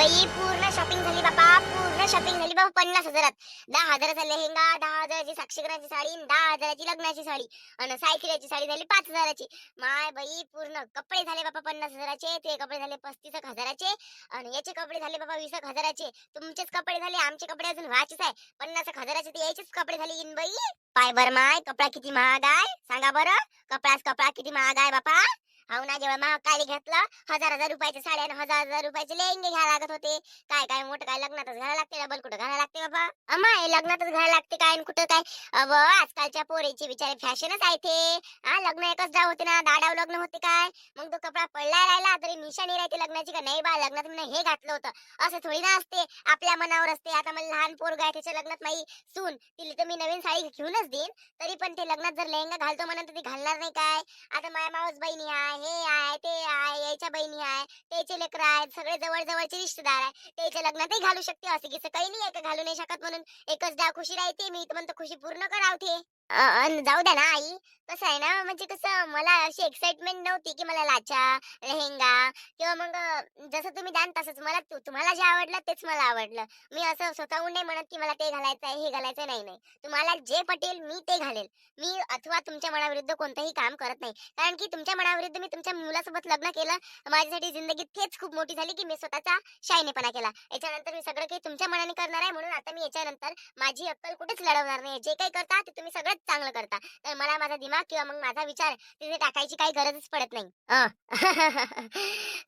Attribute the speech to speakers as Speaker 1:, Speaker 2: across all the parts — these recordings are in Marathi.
Speaker 1: बाई पूर्ण शॉपिंग झाली बापा, पूर्ण शॉपिंग झाली बाबा 50,000त. 10,000चा लेहेंगा, 10,000ची साक्षीकरणाची साडी, 10,000ची लग्नाची साडी आणि सायकलीची साडी झाली 5,000ची. माय बाई पूर्ण कपडे झाले बाबा 50,000चे, ते कपडे झाले 35,000चे आणि याचे कपडे झाले बाबा 20,000चे. तुमचेच कपडे झाले, आमचे कपडे अजून व्हायचेच आहे. 50,000चे ते यायचेच कपडे झाले इन बाई. पाय बर माय कपडा किती महाग आहे सांगा बरं. कपडा किती महाग आहे बापा. हो ना, जेव्हा महाग काय घेतलं 1,000 रुपयाच्या साड्या आणि 1,000 रुपयाचे लेहंगे घ्यायला लागत होते. काय काय मोठं काय लग्नातच घ्यायला लागते, डबल कुठं घ्यायला लागते बाबा. अमाय लग्नातच घ्यायला लागते काय आणि कुठं काय. अव आजकालच्या पोरीची बिचारे फॅशनच आहे ते. हा लग्न एकच जाव होते ना, दाडाव लग्न होते काय. मग तो कपडा पडला राहिला तरी निशाणी राहते लग्नाची का नाही बा, लग्नात मी हे घातलं होतं असं थोडी ना असते. आपल्या मनावर असते. आता मला लहान पोरगा आहे, त्याच्या लग्नात माझी सून, तिला तर मी नवीन साडी घेऊनच देईन, तरी पण ते लग्नात जर लेहंगा घालतो म्हणून ती घालणार नाही काय. आता माझ्या मावस बहिणी आहे, हे आहे ते आहे, याच्या बहिणी आहे, त्याचे लेकर आहेत, सगळे जवळ जवळचे रिश्तेदार आहे, त्याच्या लग्नातही घालू शकते. असं की काही नाही आहे का घालू नाही शकत म्हणून. एकच डाव खुशी राहते, मी तर म्हणतो खुशी पूर्ण करावते. जाऊ द्या ना आई. कसं आहे ना, म्हणजे कसं मला अशी एक्साइटमेंट नव्हती की मला लाचा लेहेंगा किंवा मग जसं तुम्ही द्यान तसंच मला तुम्हाला जे आवडलं तेच मला आवडलं. मी असं स्वतःहून नाही म्हणत की मला ते घालायचं आहे, हे घालायचं नाही. नाही, तुम्हाला जे पटेल मी ते घालेल. मी अथवा तुमच्या मनाविरुद्ध कोणतंही काम करत नाही. कारण की तुमच्या मनाविरुद्ध मी तुमच्या मुलासोबत लग्न केलं. माझ्यासाठी जिंदगी तेच खूप मोठी झाली की मी स्वतःचा शायनेपणा केला. याच्यानंतर मी सगळं काही तुमच्या मनाने करणार आहे. म्हणून आता मी याच्यानंतर माझी अक्कल कुठेच लढवणार नाही. जे काही करता ते तुम्ही सगळंच चांगलं करता. तर मला माझा दिमाग किंवा मग माझा विचार तिथे टाकायची काही गरजच पडत नाही.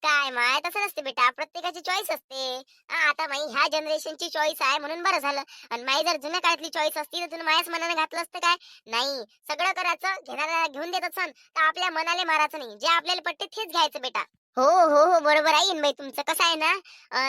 Speaker 1: काय माय तसं नसते बेटा, प्रत्येकाची चॉईस असते. आता माई ह्या जनरेशनची चॉईस आहे म्हणून बरं झालं. आणि माई जर जुन्या काळातली चॉईस असती तर तुम्ही माझ्याच मनाने घातलं असतं काय. नाही, सगळं करायचं, घेणाऱ्याला घेऊन देत असन तर आपल्या मनाला मारायचं नाही. जे आपल्याला पटते तेच घ्यायचं बेटा. हो हो हो, बरोबर आहे बाई तुमचं. कसं आहे ना,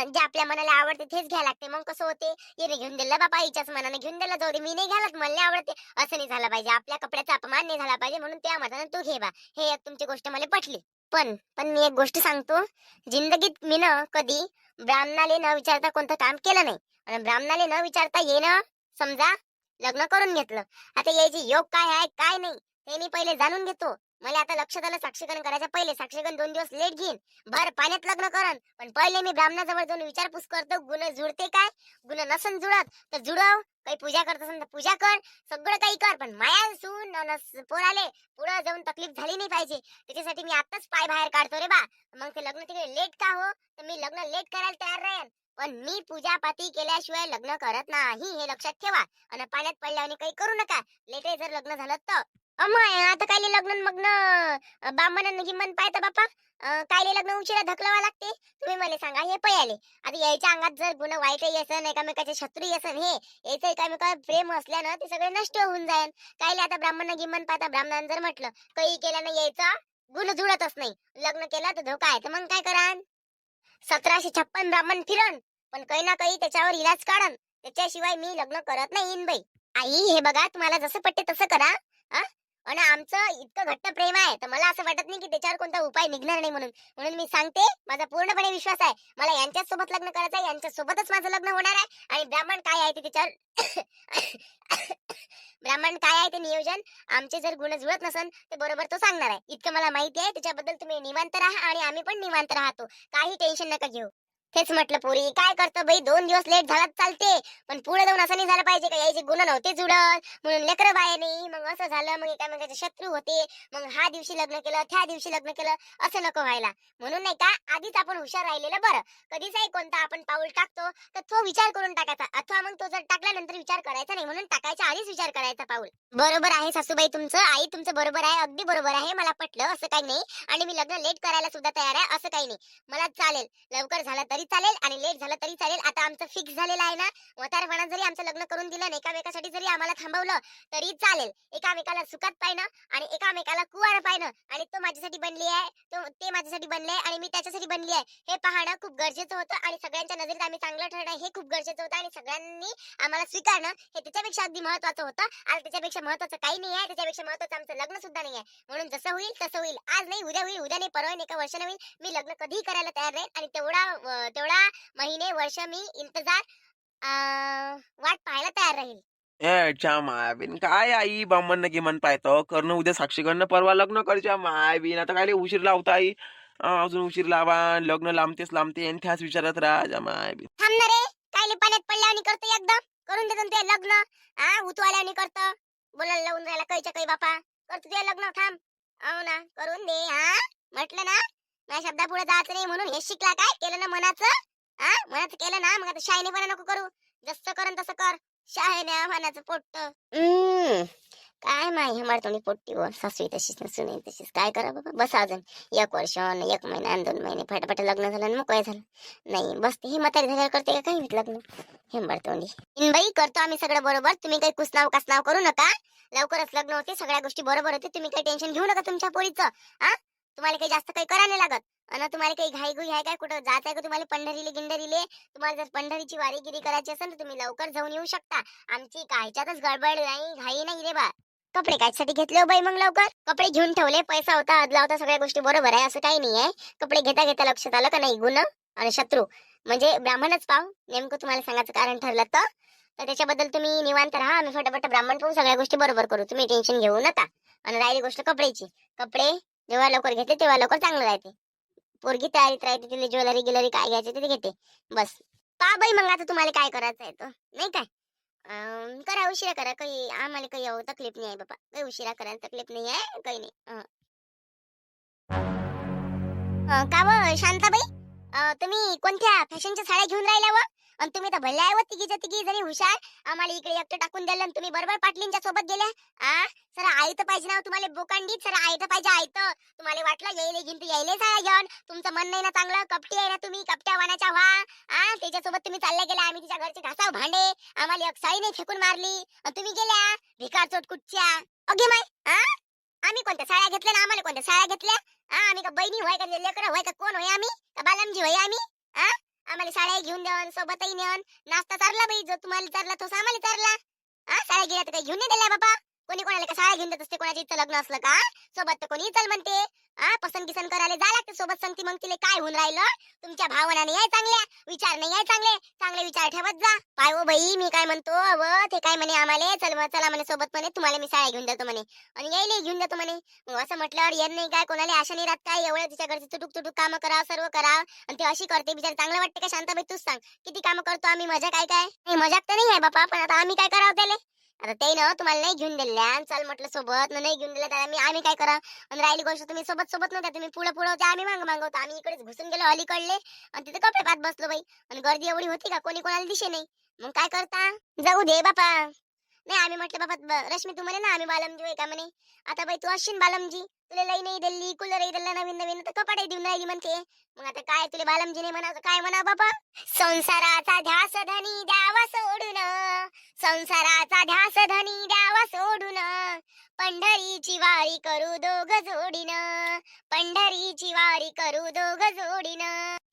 Speaker 1: जे आपल्या मनाला आवडते तेच घ्यायला लागते. मग कसं होते, हिने घेऊन दिलं बाबा, हिच्याच मनाने घेऊन दिलं, जाऊ दे मी नाही घालत, मला नाही आवडते असं नाही झालं पाहिजे. आपल्या कपड्याचा अपमान नाही झाला पाहिजे. म्हणून त्या मताने तू घे बा. हे एक तुमची गोष्ट मला पटली. पण पण मी एक गोष्ट सांगतो, जिंदगीत मी न कधी ब्राह्मणाले न विचारता कोणतं काम केलं नाही. आणि ब्राह्मणाले न विचारता येणं, समजा लग्न करून घेतलं. आता यायचे योग काय आहे काय नाही हे मी पहिले जाणून घेतो. मला आता लक्षात आलं, साक्षीकरण करायच्या पहिले साक्षीकरण 2 दिवस लेट घेईन, भर पाण्यात लग्न करन, पण पहिले मी ब्राह्मणाजवळ जाऊन विचारपूस करतो, गुण जुळते काय. गुण नसन जुळत तर जुळव. काही पूजा करत असेल तर पूजा कर, सगळं काही कर, पण माया सून पोराले पुढे जाऊन तकलीफ झाली नाही पाहिजे. त्याच्यासाठी मी आताच पाय बाहेर काढतो रे बा. मग ते लग्न तिकडे लेट का हो, तर मी लग्न लेट करायला तयार राहीन, पण मी पूजापाती केल्याशिवाय लग्न करत नाही, हे लक्षात ठेवा. आणि पाण्यात पडल्याने काही करू नका. लेट जर लग्न झालं तर अमाय आता काय लग्न मग बामणांना गिमन पाहता बापा. काय लग्न उशिरा ढकलावा लागते. तुम्ही मला सांगा, हे पयाले आता यायच्या अंगात जर गुण वाईटही असन, एकामेकाचे शत्रू असन, हे याचं एकामेकावर प्रेम असल्यानं ते सगळे नष्ट होऊन जाईल. काय आता ब्राह्मण गिमन पाहता. ब्राह्मणांना जर म्हटलं काही केल्यानं यायचा गुण जुळतच नाही, लग्न केलं तर धोका आहे, तर मग काय करा. 1756 ब्राह्मण फिरण, पण काही ना काही त्याच्यावर इलाज काढन, त्याच्याशिवाय मी लग्न करत नाही इन बाई. आई हे बघा, तुम्हाला जसं पटते तसं करा. आणि आमचं इतकं घट्ट प्रेम आहे तर मला असं वाटत नाही की त्याच्यावर कोणता उपाय निघणार नाही. म्हणून म्हणून मी सांगते, माझा पूर्णपणे विश्वास आहे. मला यांच्याच सोबत लग्न करायचं आहे, यांच्या सोबतच माझं लग्न होणार आहे. आणि ब्राह्मण काय आहे ते त्याच्यावर ब्राह्मण काय आहे ते नियोजन, आमचे जर गुण जुळत नसन ते बरोबर तो सांगणार आहे. इतकं मला माहिती आहे. त्याच्याबद्दल तुम्ही निवांत राहा आणि आम्ही पण निवांत राहतो. काही टेन्शन नका घेऊ. तेच म्हटलं, पोरी काय करतो बाई, 2 दिवस लेट झाला चालते, पण पुढे जाऊन असं नाही झालं पाहिजे का यायचे गुण नव्हते जुळत म्हणून लेकरं बाहेर नाही. मग असं झालं, मग एकामेकाचे शत्रू होते, मग हा दिवशी लग्न केलं, त्या दिवशी लग्न केलं, असं नको व्हायला. म्हणून नाही का, आधीच आपण हुशार राहिलेलं बरं. कधीच कोणता आपण पाऊल टाकतो तर तो विचार करून टाकायचा, अथवा मग तो जर टाकल्यानंतर विचार करायचा नाही. म्हणून टाकायच्या आधीच विचार करायचा पाऊल. बरोबर आहे सासूबाई तुमचं, आई तुमचं बरोबर आहे, अगदी बरोबर आहे. मला पटलं, असं काही नाही. आणि मी लग्न लेट करायला सुद्धा तयार आहे, असं काही नाही. मला चालेल, लवकर झालं तरी चालेल आणि लेट झालं तरी चालेल. आता आमचं फिक्स झालेलं आहे ना. म्हातारपणात जरी आमचं लग्न करून दिलं आणि एकामेकासाठी जरी आम्हाला थांबवलं तरी चालेल. एकामेकाला सुखात पाहिनं आणि एकामेकाला कुवार पाहिनं, आणि तो माझ्यासाठी बनली आहे, ते माझ्यासाठी बनले आणि मी त्याच्यासाठी बनली आहे, हे पाहणं खूप गरजेचं होतं. आणि सगळ्यांच्या नजरेत आम्ही चांगलं ठरणं हे खूप गरजेचं होतं. आणि सगळ्यांनी आम्हाला स्वीकारणं हे त्याच्यापेक्षा अगदी महत्वाचं होतं. आणि त्याच्यापेक्षा महत्वाचं काही नाही आहे. त्याच्यापेक्षा महत्वाचं आमचं लग्न सुद्धा नाही आहे. म्हणून जसं होईल तसं होईल. आज नाही उद्या होईल, उद्या नाही परवा नाही, एका वर्षाने होईल. मी लग्न कधीही करायला तयार राहील. आणि तेवढा महिने वर्ष मी इंतजार वाट पाहायला तयार राहील.
Speaker 2: च्या मायाबीन काय आई बामण गिमन पाहतो करणं, उद्या साक्षी करणं, परवा लग्न करच्या मायाबीन. आता काय उशीर लावता आई. अजून उशीर लावा, लग्न लांबते आणि त्याच विचारात राहा माय बी.
Speaker 1: थांब ना रे, काय पाण्यात पडल्यावर करतो एकदम. करून देतो ना ते लग्न. उतवाल्याने करतो. बोलायला लावून राहिला कैच्या काही बापा. करतो ते लग्न, थांब. हो ना, करून दे. म्हटलं ना, माझ्या शब्दापुढे जायचं नाही म्हणून हे शिकला काय? केलं ना मनाचं. मनाचं केलं ना, मग आता शायनीपणा नको करू. जसं करन तसं कर. शायन्या म्हणाचं पोट्ट. काय माय हमार तोंडी पोट्टी वर सासू तशीच नसून तशीच. काय करा बाबा, बस अजून 1 वर्ष आणि 1 महिना आणि 2 महिने फटाफट लग्न झालं आणि मोकळं झालं. नाही बसते ही म्हातारी झाल्यावर करते का काही नाही लग्न. हेंबर तोंडी. बाई करतो आम्ही सगळं बरोबर. तुम्ही काही कुसनाव कसनाव करू नका. लवकरच लग्न होते, सगळ्या गोष्टी बरोबर होते. तुम्ही काही टेन्शन घेऊ नका तुमच्या पोरीचं. तुम्हाला काही जास्त काही करा नाही लागत. आणि तुम्हाला काही घाई गुई आहे काय, कुठं जायचं आहे का तुम्हाला पंढरीले गिंडरीले? तुम्हाला जर पंढरीची वारीगिरी करायची असेल तर तुम्ही लवकर जाऊन येऊ शकता. आमची कायच्यातच गडबड नाही, घाई नाही रे बा. कपडे कायसाठी घेतले हो बाई मग लवकर? कपडे घेऊन ठेवले, पैसा होता, अदला होता, सगळ्या गोष्टी बरोबर आहे, असं काही नाही आहे. कपडे घेता घेता लक्षात आलं का नाही गुण आणि शत्रू म्हणजे ब्राह्मणच पाव. नेमकं तुम्हाला सांगायचं कारण ठरलं तर त्याच्याबद्दल तुम्ही निवांत राहा. आम्ही फटाफट ब्राह्मण पाहून सगळ्या गोष्टी बरोबर करू. तुम्ही टेन्शन घेऊ नका. आणि राहिली गोष्ट कपड्याची. कपडे जेव्हा लवकर घेते तेव्हा लवकर चांगलं राहते. पोरगी तयारीत राहते, तिला ज्वेलरी गिलरी काय घ्यायचे ते घेते. बस पा बाई, मग आता तुम्हाला काय करायचं आहे तो नाही काय. करा, उशिरा करा, काही आम्हाला काही तकलीफ नाही आहे बाबा. काही उशिरा करा, तकलीफ नाही आहे, काही नाही. का व शांताबाई, तुम्ही कोणत्या फॅशनच्या साड्या घेऊन राहिल्या व? आणि तुम्ही तर भल्या आहे व, तिघीच्या तिघी जणी हुशार. आम्हाला इकडे एकटं टाकून दिलं आणि तुम्ही बरोबर पाटलींच्या सोबत गेल्या. सर आयत पाहिजे ना तुम्हाला बोकांडीत, सर आयत पाहिजे आयत. तुम्हाला वाटलं यायले घेऊन यायले साड्या घेऊन. तुमचं मन नाही ना चांगलं, कपटी आहे ना तुम्ही, कपट्या वानाच्या व्हा. त्याच्यासोबत तुम्ही चालल्या गेल्या. आम्ही तिच्या घरचे घासाव भांडे, आम्हाला एक साडी नाही फेकून मारली आणि तुम्ही गेल्या भिकार चोट कुठच्या. अगे माय, आम्ही कोणत्या साड्या घेतल्या ना आम्हाला कोणत्या साड्या घेतल्या? आम्ही का बहिणी होय का लेकर होय का कोण होय आम्ही? का बालमजी होय आम्ही? आम्हाला साड्या घेऊन द्यावन, सोबतही नेऊन. नाश्ता चारला बाई, जो तुम्हाला चारला तोच आम्हाला चारला. साड्या गेल्या तर काही घेऊन नाही दिल्या बाबा. कोणी कोणाला का साड्या घेऊन देत असते, कोणाच्या इथं लग्न असलं का सोबत तर कोणी चल म्हणते. पसंत किसन करायला जा लागते सोबत. सांगते मग तिला काय होऊन राहिलं. तुमच्या भावना नाही आहे चांगल्या, विचार नाही आहे चांगले, चांगले विचार ठेवत जा. पाय हो बाई, मी काय म्हणतो अव ते काय म्हणे आम्हाला चला म्हणे सोबत म्हणे, तुम्हाला मी साड्या घेऊन देतो म्हणे आणि यायला घेऊन देतो म्हणे. मग असं म्हटल्यावर येत नाही काय, कोणाला आशा नाही राहत काय? एवढं तिच्या घरचे तुटुक तुटुक कामं करावं, सर्व करावं आणि ते अशी करते बिचार. चांगलं वाटते का शांताबाई तूच सांग? किती कामं करतो आम्ही, मजा काय काय? नाही मजाक तर नाही आहे बापा, पण आता आम्ही काय करावं त्याला? आता ते ना तुम्हाला नाही घेऊन दिल्या, चल म्हटलं सोबत नाही घेऊन दिल्या तर आम्ही काय करा. आणि राहिली गोष्ट तुम्ही सोबत सोबत नव्हत्या, तुम्ही पुढे पुढे होत्या, आम्ही मागं मागं होतो. आम्ही इकडेच घुसून गेलो अलीकडले आणि तिथे कपडे पात बसलो बाई. आणि गर्दी एवढी होती का कोणी कोणाला दिशे नाही. मग काय करता, जाऊ दे बापा. नाही आम्ही म्हटलं बाबा रश्मी तू म्हणे ना आम्ही बालमजी होय का म्हणे. आता बाई तू असशील बालमजी, तुला लई नाही दिली, कूलरही दिला नवीन नवीन, तर कपाटे देऊन राहिली म्हणते. मग आता काय तुला बालमजी नाही म्हणावं काय म्हणा बाबा. संसाराचा ध्यास धनी द्यावा सोडून, संसाराचा ध्यास धनी द्यावा सोडून, पंढरीची वारी करू दोघ जोडीन, पंढरीची वारी करू दोघ जोडीन.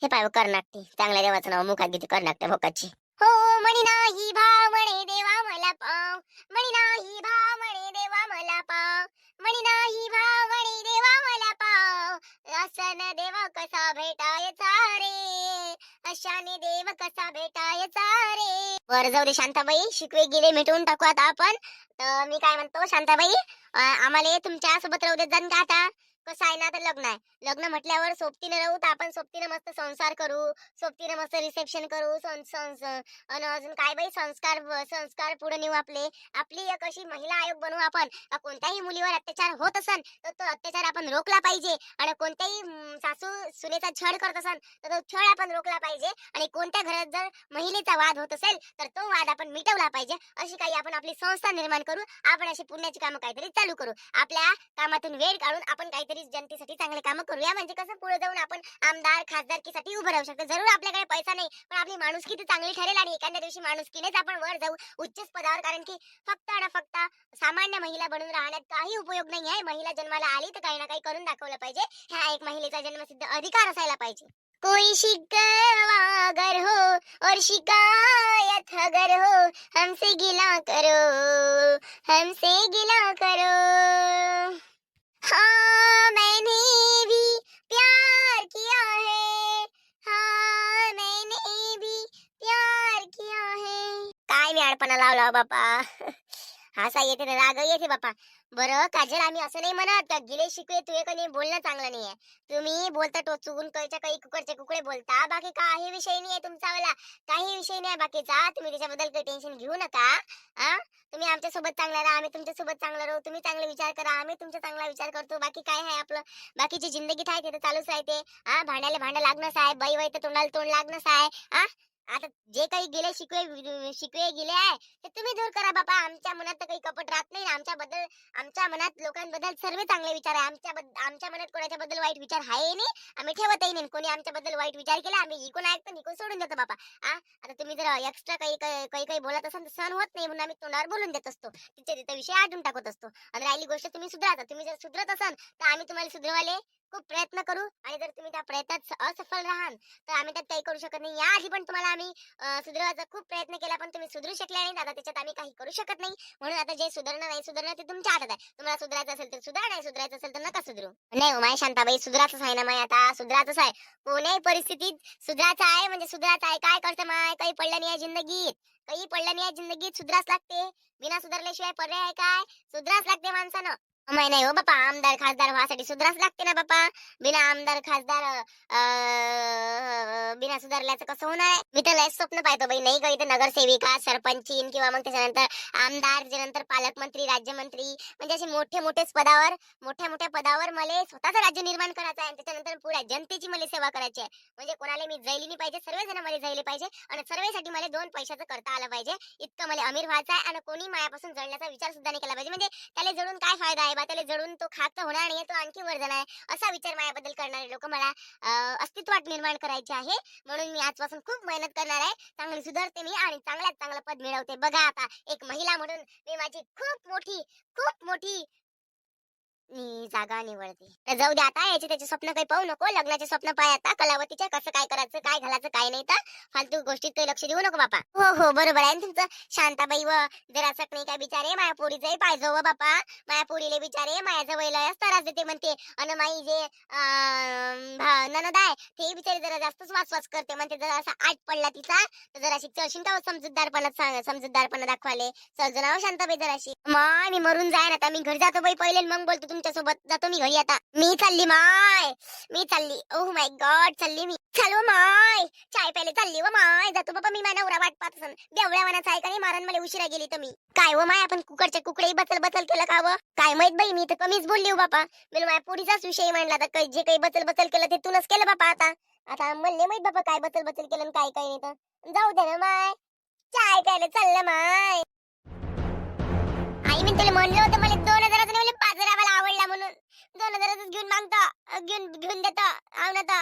Speaker 1: हे पाय कर्नाटकी चांगल्या देवाचं नाव मुखात घेते कर्नाटक भोकाची. हो म्हणी नाही भाव म्हणे देवा मला पाव, म्हणी नाही भाव म्हणे देवा मला पाव, म्हणी नाही भाव म्हणे देवा मला पाव. असन देव कसा भेटायचा रे, अशाने देव कसा भेटायचा रे. वर जाऊ दे शांताबाई, शिकवे गेले मिटवून टाकू आता आपण. तर मी काय म्हणतो शांताबाई, आम्हाला तुमच्या सोबत राहू देत जाण का आता? कसं आहे ना, आता लग्न आहे. लग्न म्हटल्यावर सोबतीने राहू तर आपण सोबतीने मस्त संसार करू, सोबतीने मस्त रिसेप्शन करू. आणि अजून काय बाई संस्कार संस्कार पुढे नेऊ आपले. आपली एक अशी महिला आयोग बनवू आपण. कोणत्याही मुलीवर अत्याचार होत असन तर तो अत्याचार आपण रोखला पाहिजे. आणि कोणत्याही सासू सुनेचा छळ करत असन तर तो छळ आपण रोखला पाहिजे. आणि कोणत्या घरात जर महिलेचा वाद होत असेल तर तो वाद आपण मिटवला पाहिजे. अशी काही आपण आपली संस्था निर्माण करू. आपण अशी पुण्याची कामं काहीतरी चालू करू. आपल्या कामातून वेळ काढून आपण काहीतरी जनतेसाठी चांगले कामं करूया. म्हणजे कसं पुढे जाऊन आपण आमदार खासदारकीसाठी उभं राहू शकतो. जरूर आपल्याकडे पैसा नाही, पण आपली माणुसकी ती चांगली ठरेल आणि एखाद्या दिवशी माणुसकीनेच आपण वर जाऊ उच्च पदावर. कारण की फक्त आणि फक्त सामान्य महिला बनून राहण्यात काही उपयोग नाही आहे. महिला जन्माला आली तर काही ना काही करून दाखवलं पाहिजे. हा एक महिलेचा जन्मसिद्ध अधिकार असायला पाहिजे. कोई शिकवा अगर हो और शिकायत अगर हो, हमसे गिला करो, हमसे गिला करो. हाँ मैंने भी प्यार किया है, हाँ मैंने भी प्यार किया है. काय मी अडपणा लावला बापा. असा येते ना, राग येते बापा. बरं काजल, आम्ही असं नाही म्हणत का गिले शिकवे तुझे कधी बोलणं चांगलं नाहीये. तुम्ही बोलता टोचून कैच्या काही कुकडचे कुकडे बोलता, बाकी काही विषय नाहीये तुमचा वाला. काही विषय नाही बाकीचा, तुम्ही त्याच्याबद्दल काही टेन्शन घेऊ नका. हा, तुम्ही आमच्या सोबत चांगला राहा, आम्ही तुमच्या सोबत चांगला राहू. तुम्ही चांगले विचार करा, आम्ही तुमचा चांगला विचार करतो. बाकी काय आहे आपलं, बाकीची जिंदगी आहे ते तर चालूच राहते. हा, भांड्याला भांडं लागणंच आहे, बाई बाई तर तोंडाला तोंड लागणंच आहे. हा, आता जे काही गेले शिकवे शिकवे गेले आहे ते तुम्ही दूर करा बापा. आमच्या मनात तर काही कपट राहत नाही. आमच्याबद्दल, आमच्या मनात लोकांबद्दल सर्व चांगले विचार आहे. आमच्या मनात कोणाच्या बद्दल वाईट विचार आहे नाही, आम्ही ठेवतही नाही. कोणी आमच्याबद्दल वाईट विचार केला आम्ही इकून ऐकतो, निकून सोडून देतो बापा. आता तुम्ही जर एक्स्ट्रा काही काही काही बोलत असाल तर सहन होत नाही, म्हणून आम्ही तोंडावर बोलून देत असतो, तिथे तिथे विषय आटून टाकत असतो. आणि राहिली गोष्ट तुम्ही सुधारता. तुम्ही जर सुधरत असाल तर आम्ही तुम्हाला सुधरवाले खूप प्रयत्न करू. आणि जर तुम्ही त्या प्रयत्नात असफल राहाल तर आम्ही त्यात काही करू शकत नाही. याआधी पण तुम्हाला आम्ही सुधारायचा खूप प्रयत्न केला, पण तुम्ही सुधरू शकले नाही. आता त्याच्यात आम्ही काही करू शकत नाही. म्हणून आता जे सुधारणं नाही सुधारणं ते तुमच्या हातात आहे. तुम्हाला सुधारायचं असेल तर सुधारा, नाही सुधारायचं असेल तर नका सुधरू. नाही हो माय शांताबाई, सुधारायचंच आहे ना माय, आता सुधारायचंच आहे. कोणत्याही परिस्थितीत सुधारायचं आहे म्हणजे सुधारायचं आहे. काय करते माय, काही पडलं नाही आहे जिंदगीत, काही पडलं नाही आहे जिंदगीत. सुधराच लागते, बिना सुधारल्याशिवाय पर्याय आहे काय? सुधराच लागते माणसानं. माय नाही हो बापा, आमदार खासदार व्हासाठी सुधराच लागते ना बापा. बिना आमदार खासदार बिना सुधारल्याचं कसं होणार आहे? मी तर लय स्वप्न पाहतो बाई, नाही काही तर नगरसेविका, सरपंचीन किंवा मग त्याच्यानंतर आमदार, त्याच्यानंतर पालकमंत्री, राज्यमंत्री, म्हणजे असे मोठे मोठेच पदावर, मोठ्या मोठ्या पदावर मला स्वतःच राज्य निर्माण करायचं आहे. आणि त्याच्यानंतर पुऱ्या जनतेची मला सेवा करायची आहे. म्हणजे कोणाला मी जैली नाही पाहिजे, सर्वजण मला जैले पाहिजे. आणि सर्वेसाठी मला 2 पैशाचं करता आलं पाहिजे, इतकं मला अमीर व्हायचं आहे. आणि कोणी मायापासून जळण्याचा विचार सुद्धा नाही केला पाहिजे. म्हणजे त्याला जळून काय फायदा आहे बा, त्याला जळून तो खात होणार नाही, तो आणखी वर जाणार आहे, असा विचार माझ्याबद्दल करणारे लोक मला अस्तित्वात निर्माण करायचे आहे. म्हणून मी आजपासून खूप मेहनत करणार आहे. चांगली सुधारते मी आणि चांगल्यात चांगलं पद मिळवते. बघा आता एक महिला म्हणून मी माझी खूप मोठी जागा निवडते. तर जाऊ दे आता, याचे त्याचे स्वप्न काही पाहू नको. लग्नाचे स्वप्न पाय आता कलावतीच्या, कसं काय करायचं, काय घालायचं, काय नाही. तर फालतू गोष्टीत काही लक्ष देऊ नको बापा. हो हो बरोबर आहे ना तुमचं शांताबाई. व जरा नाही काय बिचारे माया पोरीचंही पाहिजे व बापा. माया पोरीले बिचारे माया जवळ त्रास देते म्हणते. आणि माई जे ननद आहे ते बिचारे जरा जास्तच वासवास करते म्हणते. जरा असा आट पडला तिचा तर जराशी चळशीन का समजूतदारपणा दाखवाले. सर्जनाव शांताबाई जराशी. माय मी मरून जाय आता, मी घरी जातो बाई पहिले, मग बोलतो तुमच्या सोबत. जातो मी घरी आता. मी चालली माय, मी चालली. ओह माय गॉड, चालली मी. चालू माय, चाय प्यायला चालली व माय. जातो बाबा मी, माझा नवरा वाट पाहत असन. बेवड्या वनाचा आहे का नाही, मारण मला उशिरा गेली तर मी. काय व माय, आपण कुकडच्या कुकडे बचल बचल केलं का व? काय माहित बाई, मी तर कमीच बोलली हो बापा. मी माझ्या पुढीचाच विषय मांडला. तर जे काही बचल बचल केलं ते तूनच केलं बापा. आता म्हणले माहित बापा काय बचल बचल केलं आणि काय काय नाही. तर जाऊ दे ना माय, चाय प्यायला चाललं माय. आई मी तुला म्हणलं होतं मला 2000चं नाही, 5000 मला आवडला म्हणून. 2000च घेऊन मागतो, घेऊन देतो. आव ना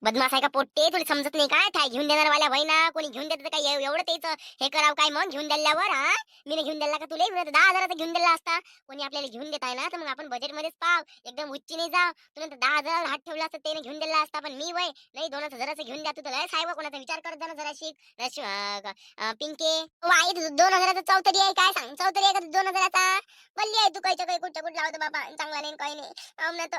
Speaker 1: बदमाश आहे का पोट्टे, तुला समजत नाही काय? काय घेऊन देणार वाल्या भाई ना, कोणी घेऊन देत काय एवढं त्याचं हे करावं काय मग घेऊन दिल्यावर? मी घेऊन दिला का तुला? 10,000चा घेऊन दिला असता. कोणी आपल्याला घेऊन देत आहे ना, तर मग आपण बजेट मध्येच पाव, एकदम उच्च नाही जाव. तुला 10,000 हात ठेवला असता त्याने घेऊन दिला असता. पण मी वय नाही, 2,000चं घेऊन द्या. तू तर साहेब कोणाचा विचार करत जा ना जरा शिक. पिंके वाई 2000चा चौतरी आहे काय? सांग, चौतरी आहे का 2000चा? बल्ली आहे तू, कायच्या काही कुठं लावतो बाबा, चांगला नाही काही नाही. आमना तो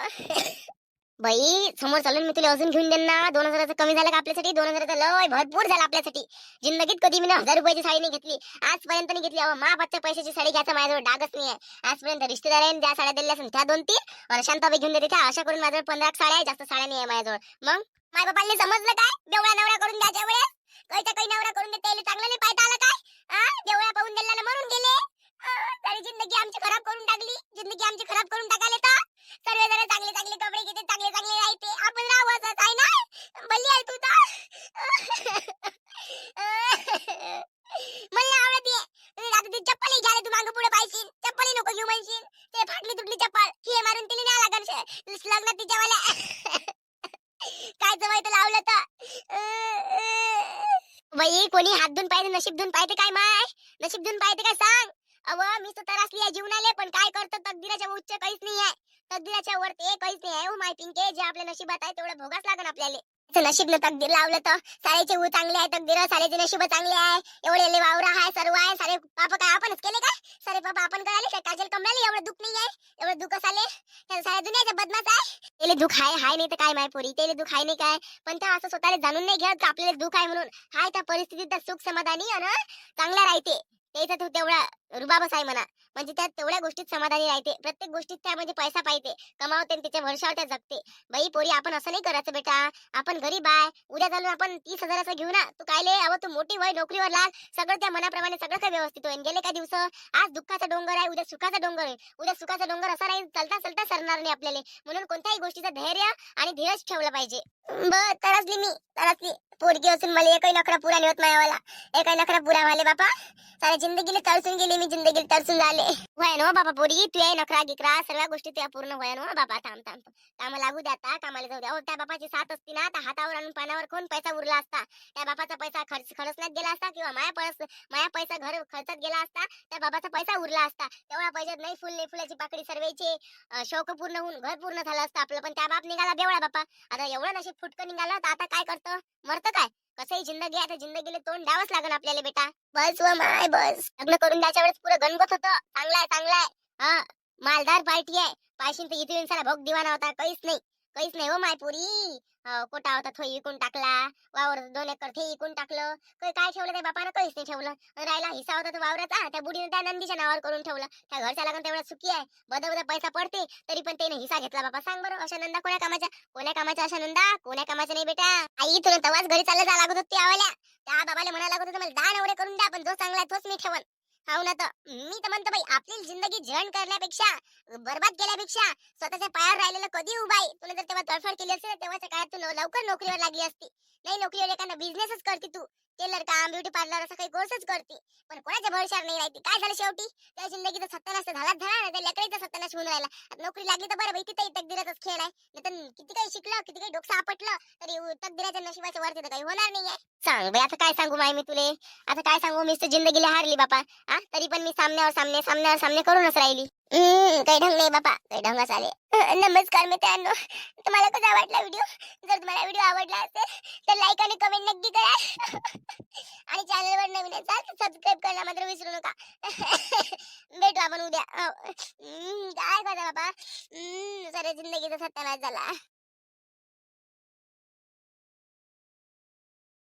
Speaker 1: बाई समोर चालून मी तुला अजून घेऊन देईन ना. 2000चं कमी झालं का आपल्यासाठी? 2000चं लय भरपूर झालं आपल्यासाठी. जिंदगीत कधी मी 1000 रुपयाची साडी नाही घेतली, आजपर्यंत नाही घेतली. महापाच्या पैशाची साडी घ्यायचा माझ्याजवळ डागच नाही आहे आजपर्यंत. रिश्तेदारांनी ज्या साड्या दिल्या त्या 2-3 आणि शांताबाई घेऊन देते त्या. अशा करून माझ्याजवळ 15 साड्या आहे, जास्त साड्या नाही आहे माझ्याजवळ. मग माझ्या बापाला समजलं काय? देवळा नवरा करून द्यायच्या वेळेस काहीच्या काही नवरा करून देते, चांगलं नाही पाहता आलं काय? देवळा पाहून दिला म्हणून गेले. तरी जिंदगी आमची खराब करून टाकली, जिंदगी आमची खराब करून टाकाले. तर सर्व जण चांगले चांगले कपडे घेते, चांगले चांगले राहते, आपण राहावं काय नाही. बल्ली आहे तू तर मला आवडत आहे. आता ती चप्पल घ्यायला तू मागं पुढे पाहिजे, चप्पल नको घेऊ म्हणशील. ते फाटली तुटली चप्पल हे मारून तिने नाही लागल लग्नात तिच्यावाल्या. काय जवाय तर लावलं तर बाई, कोणी हात धुवून पाहिजे नशीब धुवून पाहिजे काय माय? नशीब धुवून पाहिजे काय सांग? अव मी तर असली आहे जीवनाले, पण काय करतो तकदीराच्या उच्च काहीच नाही आहे, तकदीराच्या वर ते काहीच नाही आहे. हो माय पिंके, जे आपल्या नशिबात आहे तेवढं भोगाच लागन आपल्याला. नशीब न तकदीर लावलं तर सारेचे चांगले आहे, तकदीर सारेचे नशीब चांगले आहे. एवढे वावर आहे, सर्व आहे. सारे पाप काय आपणच केले काय? सारे पाप आपण करायले काय? काजल कमराले एवढं दुःख नाही आहे, एवढं दुःख आले साऱ्या दुनियाचा बदमाश आहे. त्याला दुःख आहे हाय नाही तर काय माय पोरी, त्याला दुःख आहे नाही काय? पण त्या असं स्वतःला जाणून नाही घ्या आपल्याला दुःख आहे म्हणून. हाय त्या परिस्थितीत सुख समाधानी आणि चांगला राहते. त्याचा तो तेवढा रुबाबच आहे म्हणा. म्हणजे त्या तेवढ्या गोष्टीत समाधानी राहते, प्रत्येक गोष्टीत त्या म्हणजे पैसा पाहिजे, कमावते आणि त्याच्या भरवशावर त्या जगते. बाई पोरी आपण असं नाही करायचं बेटा. आपण गरीब आहे, उद्या चालून आपण 30,000चं घेऊ ना. तू कायले अव तू मोठी वय, नोकरीवर लाग, सगळं त्या मनाप्रमाणे सगळं काही व्यवस्थित होईल. गेले काय दिवस, आज दुःखाचा डोंगर आहे, उद्या सुखाचा डोंगर आहे. उद्या सुखाचा डोंगर असा राहील, चलता चलता सरणार नाही आपल्याला. म्हणून कोणत्याही गोष्टीचं धैर्य आणि धीरज ठेवलं पाहिजे. बर तरसली मी तरसली. पोरगी असून मला एकही नखरा पुरा नाही होत मायावाला. एकही नखरा पुरा व्हायले बापा. साऱ्या जिंदगीला तरसून गेली मी, जिंदगीला तरसून झाले. होय ना बाबा पोरी, तू आहे नखरा गिकरा सर्व गोष्टी त्या पूर्ण होय ना बाबा. थांब थांब थांब. काम लागू द्या आता, कामाला जाऊ द्या. हो त्या बापाची साथ असती ना तर हातावर आणून पानावर कोण पैसा उरला असता. त्या बापाचा पैसा खर्चण्यात गेला असता किंवा माया पैसा घर खर्चात गेला असता. त्या बाबाचा पैसा उरला असता. तेवढा पैशात नाही फुल नाही फुलाची पाकळी सर्वेचे शौक पूर्ण होऊन घर पूर्ण झालं असतं आपलं. पण त्या बाप निघाला बेवडा बापा. आता एवढं नशीब फुटकं निघालं तर आता काय करतं, मरतं काय. कसंही जिंदगी आहे, आता जिंदगीला तोंड द्यावंच लागेल आपल्याला बेटा. बस व माय बस. लग्न करून द्यायच्या वेळेस पुरं गणगत होतं. चांगलाय चांगलाय. हा मालदार पार्टी आहे. पायशीन तर इथे येऊन सारा भोग दिवाना होता. काहीच नाही हो माय पोरी. कोटा होता तो इकून टाकला. वावर 2 एकर ते इकून टाकलं. काय ठेवलं त्या बापानं, काहीच नाही ठेवलं. राहिला हिस्सा होता तो वावराचा, त्या बुडीने त्या नंदीच्या नावावर करून ठेवलं. त्या घरच्या लागून तेवढा सुखी आहे, बदा पैसा पडते तरी पण त्याने हिस्सा घेतला बाबा. सांग बरं अशा नंदा कोण्या कामाच्या अशा नंदा कोण्या कामाच्या नाही बेटा. आई तुला तवाच घरी चालला जा लागत होती आवल्या. त्या बाबाला म्हणायला लागत होतं मला 10 नवरे करून द्या, पण जो चांगला आहे तोच मी ठेवन. हाव ना. तर मी तर म्हणतो बाई, आपली जिंदगी झंड करण्यापेक्षा, बरबाद केल्यापेक्षा स्वतःच्या पायावर राहिलेलं कधी उभा आहे. तुला जर तेव्हा तडफड केली असेल तेव्हाच्या काळात तू लवकर नोकरीवर लागली असती. नाही नोकरीवर एखादा बिझनेसच करते तू, टेलर काम, ब्युटी पार्लर असा काही कोर्सच करते. पण कोणाच्या भरोशावर नाही राहते. काय झालं शेवटी, त्या जिंदगीचा सत्यानाश झाला ना, त्या लेकरीचा सत्यानाश होऊन राहिला. आता नोकरी लागली तर बरं बाई, तिथेही तकदीराचाच खेळ आहे. नाही तर किती काही शिकलं, किती काही डोकं आपटलं तरी तकदीराच्या नशिबाच्या वरती तर काही होणार नाहीये. सांग बाई आता काय सांगू माय मी तुले. आता काय सांगू, मीच तर जिंदगीला हारली बापा. तरी पण मी सामन्यावर सामने करूनच राहिली. काही ढंग नाही बापा, काही ढंगच आले. नमस्कार मित्रांनो, तुम्हाला कसा वाटला व्हिडिओ. जर तुम्हाला व्हिडिओ आवडला असेल तर लाईक आणि कमेंट नक्की करा. आणि चॅनलवर नवीन असाल तर सबस्क्राईब करायला मात्र विसरू नका. भेटू आपण उद्या. काय करा बाबा, साऱ्या जिंदगीचा सत्यानाश झाला.